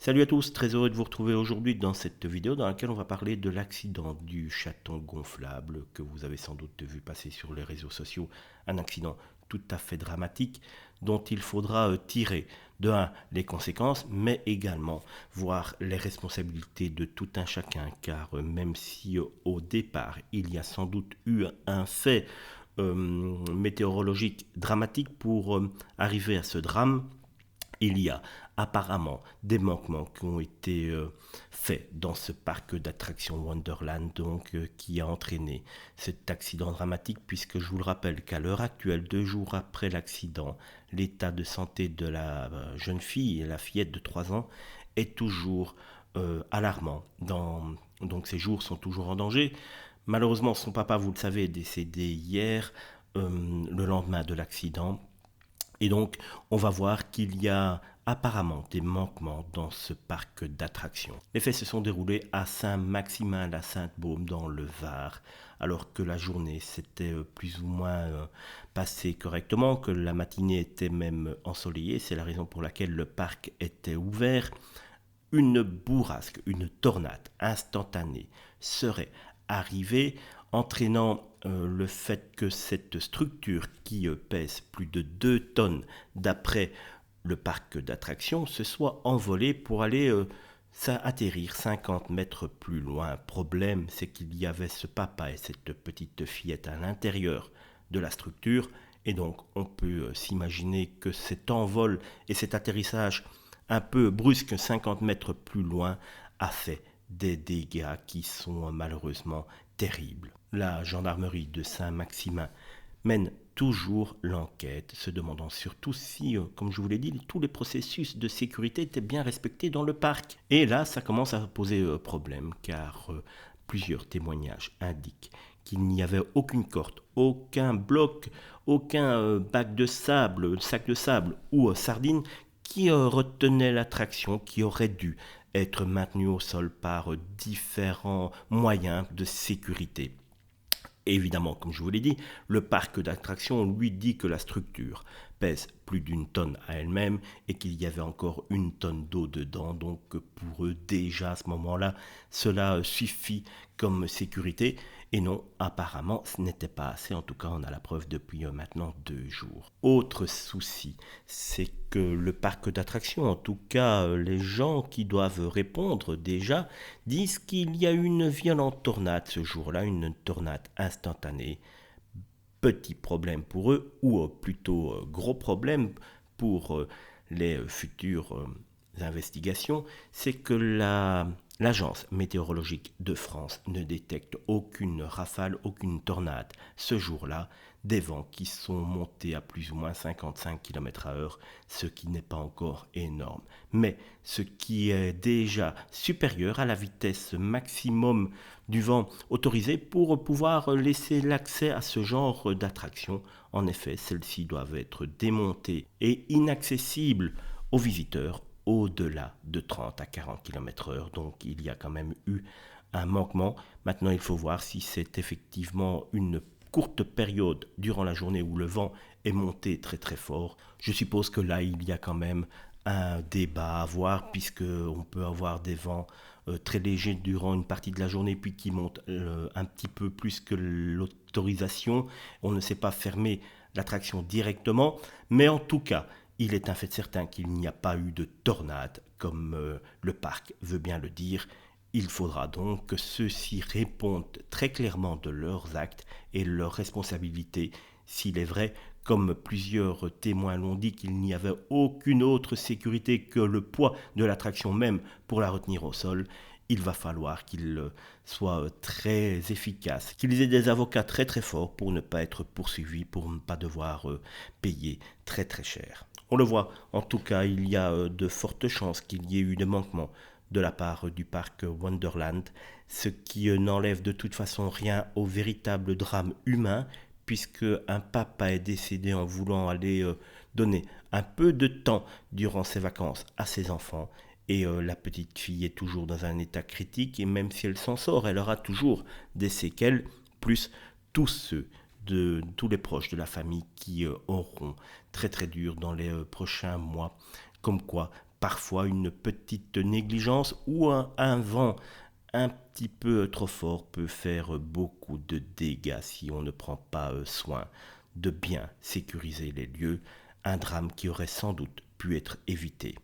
Salut à tous, très heureux de vous retrouver aujourd'hui dans cette vidéo dans laquelle on va parler de l'accident du chaton gonflable que vous avez sans doute vu passer sur les réseaux sociaux. Un accident tout à fait dramatique dont il faudra tirer de un les conséquences mais également voir les responsabilités de tout un chacun car même si au départ il y a sans doute eu un fait météorologique dramatique pour arriver à ce drame, il y a apparemment des manquements qui ont été faits dans ce parc d'attractions Wonderland, qui a entraîné cet accident dramatique, puisque je vous le rappelle qu'à l'heure actuelle, 2 jours après l'accident, l'état de santé de la jeune fille, la fillette de 3 ans, est toujours alarmant. Donc ses jours sont toujours en danger. Malheureusement, son papa, vous le savez, est décédé hier, le lendemain de l'accident. Et donc, on va voir qu'il y a apparemment des manquements dans ce parc d'attractions. Les faits se sont déroulés à Saint-Maximin-la-Sainte-Baume dans le Var, alors que la journée s'était plus ou moins passée correctement, que la matinée était même ensoleillée. C'est la raison pour laquelle le parc était ouvert. Une bourrasque, une tornade instantanée serait arrivée, entraînant le fait que cette structure qui pèse plus de 2 tonnes d'après le parc d'attractions se soit envolée pour aller atterrir 50 mètres plus loin. Problème, c'est qu'il y avait ce papa et cette petite fillette à l'intérieur de la structure, et donc on peut s'imaginer que cet envol et cet atterrissage un peu brusque 50 mètres plus loin a fait des dégâts qui sont malheureusement terribles. La gendarmerie de Saint-Maximin mène toujours l'enquête, se demandant surtout si, comme je vous l'ai dit, tous les processus de sécurité étaient bien respectés dans le parc. Et là, ça commence à poser problème, car plusieurs témoignages indiquent qu'il n'y avait aucune corde, aucun bloc, aucun bac de sable, sac de sable ou sardine qui retenait l'attraction, qui aurait dû être maintenue au sol par différents moyens de sécurité. Évidemment, comme je vous l'ai dit, le parc d'attractions lui dit que la structure pèse plus d'1 tonne à elle-même et qu'il y avait encore 1 tonne d'eau dedans. Donc pour eux, déjà à ce moment-là, cela suffit comme sécurité. Et non, apparemment, ce n'était pas assez. En tout cas, on a la preuve depuis maintenant 2 jours. Autre souci, c'est que le parc d'attractions, en tout cas les gens qui doivent répondre déjà, disent qu'il y a eu une violente tornade ce jour-là, une tornade instantanée. Petit problème pour eux, ou plutôt gros problème pour les futures investigations, c'est que l'Agence météorologique de France ne détecte aucune rafale, aucune tornade ce jour-là, des vents qui sont montés à plus ou moins 55 km/h, ce qui n'est pas encore énorme, mais ce qui est déjà supérieur à la vitesse maximum du vent autorisé pour pouvoir laisser l'accès à ce genre d'attraction. En effet, celles-ci doivent être démontées et inaccessibles aux visiteurs au-delà de 30 à 40 km/h. Donc il y a quand même eu un manquement. Maintenant, il faut voir si c'est effectivement une courte période durant la journée où le vent est monté très très fort. Je suppose que là, il y a quand même un débat à avoir, puisque on peut avoir des vents très légers durant une partie de la journée, puis qui montent un petit peu plus que l'autorisation. On ne sait pas fermer l'attraction directement, mais en tout cas, il est un fait certain qu'il n'y a pas eu de tornade, comme le parc veut bien le dire. Il faudra donc que ceux-ci répondent très clairement de leurs actes et leurs responsabilités. S'il est vrai, comme plusieurs témoins l'ont dit, qu'il n'y avait aucune autre sécurité que le poids de l'attraction même pour la retenir au sol, il va falloir qu'ils soient très efficaces, qu'ils aient des avocats très très forts pour ne pas être poursuivis, pour ne pas devoir payer très très cher. On le voit, en tout cas, il y a de fortes chances qu'il y ait eu des manquements de la part du parc Wonderland, ce qui n'enlève de toute façon rien au véritable drame humain, puisque un papa est décédé en voulant aller donner un peu de temps durant ses vacances à ses enfants, et la petite fille est toujours dans un état critique, et même si elle s'en sort, elle aura toujours des séquelles, plus tous ceux de tous les proches de la famille qui auront très très dur dans les prochains mois. Comme quoi, parfois une petite négligence ou un vent un petit peu trop fort peut faire beaucoup de dégâts si on ne prend pas soin de bien sécuriser les lieux, un drame qui aurait sans doute pu être évité.